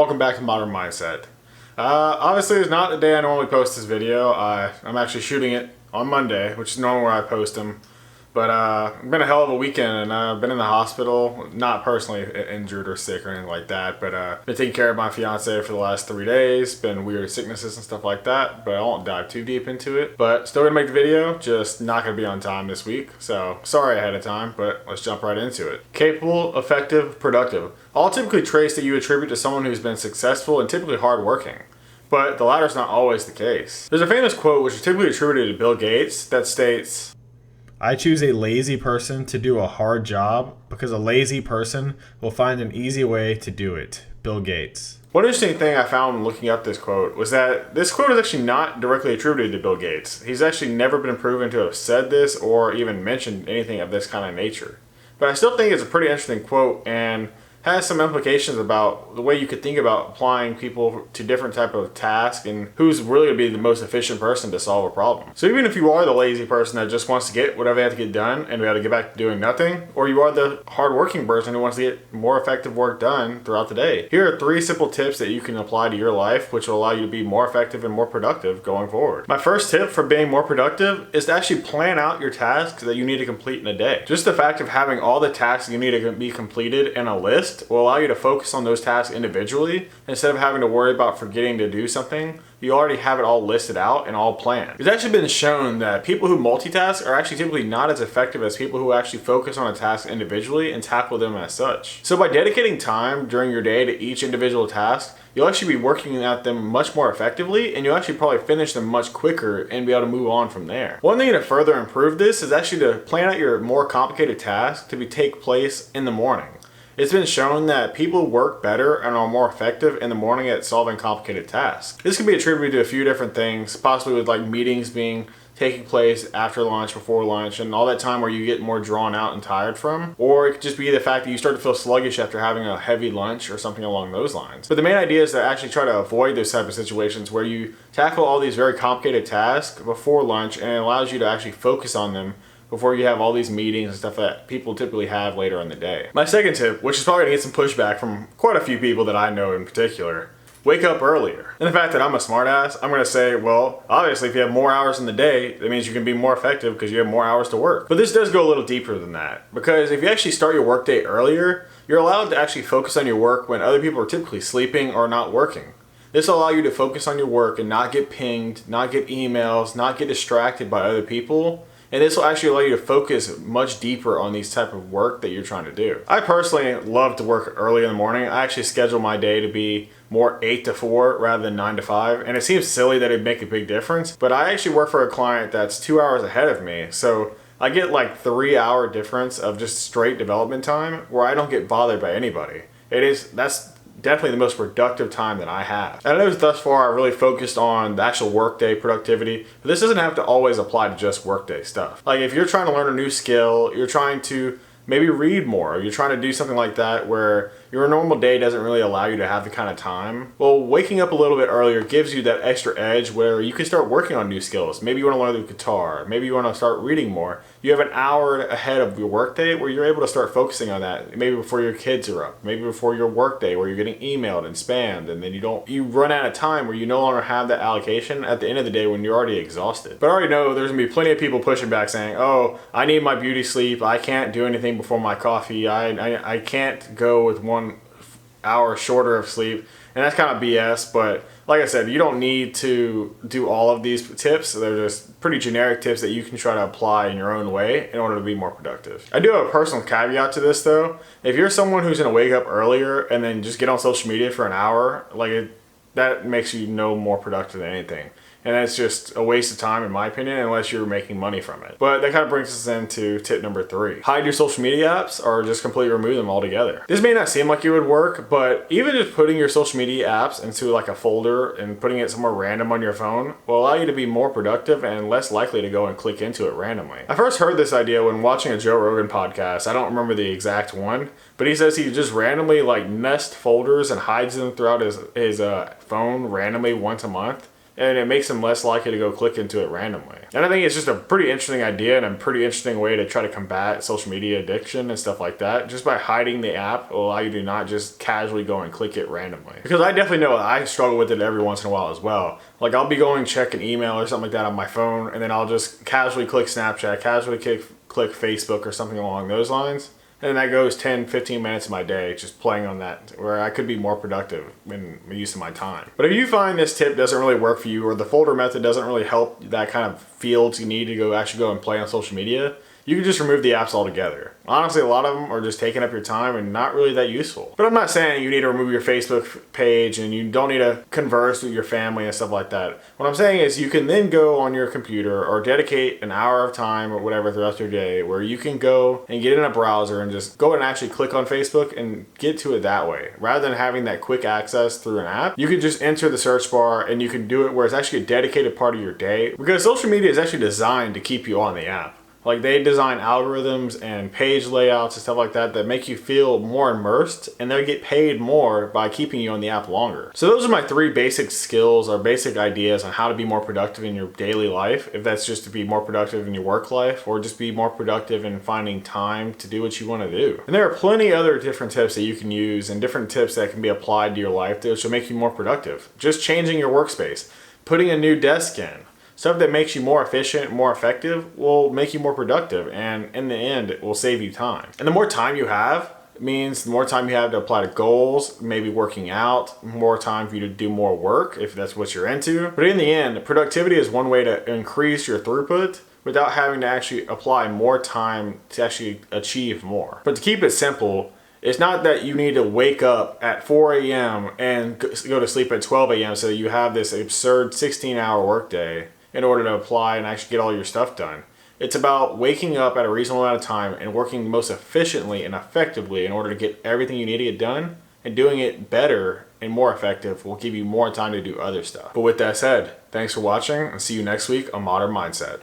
welcome back to Modern Mindset. Obviously it's not the day I normally post this video. I'm actually shooting it on Monday, which is normally where I post them. But it's been a hell of a weekend, and I've been in the hospital, not personally injured or sick or anything like that, but been taking care of my fiance for the last 3 days, been weird sicknesses and stuff like that, but I won't dive too deep into it. But still gonna make the video, just not gonna be on time this week, so sorry ahead of time, but let's jump right into it. Capable, effective, productive. All typically traits that you attribute to someone who's been successful and typically hardworking. But the latter is not always the case. There's a famous quote which is typically attributed to Bill Gates that states, "I choose a lazy person to do a hard job because a lazy person will find an easy way to do it." Bill Gates. One interesting thing I found when looking up this quote was that this quote is actually not directly attributed to Bill Gates. He's actually never been proven to have said this or even mentioned anything of this kind of nature. But I still think it's a pretty interesting quote and has some implications about the way you could think about applying people to different type of tasks and who's really going to be the most efficient person to solve a problem. So even if you are the lazy person that just wants to get whatever they have to get done and be able to get back to doing nothing, or you are the hardworking person who wants to get more effective work done throughout the day, here are 3 simple tips that you can apply to your life which will allow you to be more effective and more productive going forward. My first tip for being more productive is to actually plan out your tasks that you need to complete in a day. Just the fact of having all the tasks you need to be completed in a list will allow you to focus on those tasks individually instead of having to worry about forgetting to do something. You already have it all listed out and all planned. It's actually been shown that people who multitask are actually typically not as effective as people who actually focus on a task individually and tackle them as such. So by dedicating time during your day to each individual task, you'll actually be working at them much more effectively, and you'll actually probably finish them much quicker and be able to move on from there. One thing to further improve this is actually to plan out your more complicated tasks to take place in the morning. It's been shown that people work better and are more effective in the morning at solving complicated tasks. This can be attributed to a few different things, possibly with like meetings taking place after lunch, before lunch, and all that time where you get more drawn out and tired from. Or it could just be the fact that you start to feel sluggish after having a heavy lunch or something along those lines. But the main idea is to actually try to avoid those type of situations where you tackle all these very complicated tasks before lunch, and it allows you to actually focus on them before you have all these meetings and stuff that people typically have later in the day. My second tip, which is probably gonna get some pushback from quite a few people that I know in particular, wake up earlier. And the fact that I'm a smartass, I'm gonna say, well, obviously if you have more hours in the day, that means you can be more effective because you have more hours to work. But this does go a little deeper than that, because if you actually start your workday earlier, you're allowed to actually focus on your work when other people are typically sleeping or not working. This will allow you to focus on your work and not get pinged, not get emails, not get distracted by other people. And this will actually allow you to focus much deeper on these type of work that you're trying to do. I personally love to work early in the morning. I actually schedule my day to be more 8 to 4 rather than 9 to 5. And it seems silly that it'd make a big difference, but I actually work for a client that's 2 hours ahead of me. So I get like 3-hour difference of just straight development time where I don't get bothered by anybody. That's definitely the most productive time that I have. And I know thus far I really focused on the actual workday productivity, but this doesn't have to always apply to just workday stuff. Like if you're trying to learn a new skill, you're trying to maybe read more, you're trying to do something like that where your normal day doesn't really allow you to have the kind of time. Well, waking up a little bit earlier gives you that extra edge where you can start working on new skills. Maybe you want to learn the guitar, maybe you want to start reading more. You have an hour ahead of your workday where you're able to start focusing on that, maybe before your kids are up, maybe before your workday where you're getting emailed and spammed, and then you run out of time where you no longer have that allocation at the end of the day when you're already exhausted. But I already know there's gonna be plenty of people pushing back saying, oh, I need my beauty sleep, I can't do anything before my coffee, I can't go with 1 hour shorter of sleep, and that's kind of BS. But like I said, you don't need to do all of these tips. They're just pretty generic tips that you can try to apply in your own way in order to be more productive. I do have a personal caveat to this though. If you're someone who's gonna wake up earlier and then just get on social media for an hour, that makes you no more productive than anything. And that's just a waste of time in my opinion, unless you're making money from it. But that kind of brings us into tip number 3. Hide your social media apps or just completely remove them altogether. This may not seem like it would work, but even just putting your social media apps into like a folder and putting it somewhere random on your phone will allow you to be more productive and less likely to go and click into it randomly. I first heard this idea when watching a Joe Rogan podcast. I don't remember the exact one, but he says he just randomly nest folders and hides them throughout his phone randomly once a month. and it makes them less likely to go click into it randomly. And I think it's just a pretty interesting idea and a pretty interesting way to try to combat social media addiction and stuff like that. Just by hiding the app will allow you to not just casually go and click it randomly. Because I definitely know I struggle with it every once in a while as well. Like I'll be going check an email or something like that on my phone, and then I'll just casually click Snapchat, casually click Facebook or something along those lines. And that goes 10, 15 minutes of my day just playing on that, where I could be more productive in the use of my time. But if you find this tip doesn't really work for you, or the folder method doesn't really help that kind of fields you need to actually go and play on social media, you can just remove the apps altogether. Honestly, a lot of them are just taking up your time and not really that useful. But I'm not saying you need to remove your Facebook page and you don't need to converse with your family and stuff like that. What I'm saying is you can then go on your computer or dedicate an hour of time or whatever throughout your day where you can go and get in a browser and just go and actually click on Facebook and get to it that way. Rather than having that quick access through an app, you can just enter the search bar and you can do it where it's actually a dedicated part of your day, because social media is actually designed to keep you on the app. Like they design algorithms and page layouts and stuff like that that make you feel more immersed, and they get paid more by keeping you on the app longer. So those are my 3 basic skills or basic ideas on how to be more productive in your daily life. If that's just to be more productive in your work life, or just be more productive in finding time to do what you want to do. And there are plenty other different tips that you can use and different tips that can be applied to your life that will make you more productive. Just changing your workspace, putting a new desk in. Stuff that makes you more efficient, more effective will make you more productive, and in the end, it will save you time. And the more time you have means the more time you have to apply to goals, maybe working out, more time for you to do more work if that's what you're into. But in the end, productivity is one way to increase your throughput without having to actually apply more time to actually achieve more. But to keep it simple, it's not that you need to wake up at 4 a.m. and go to sleep at 12 a.m. so you have this absurd 16-hour workday in order to apply and actually get all your stuff done. It's about waking up at a reasonable amount of time and working most efficiently and effectively in order to get everything you need to get done, and doing it better and more effective will give you more time to do other stuff. But with that said, thanks for watching and see you next week on Modern Mindset.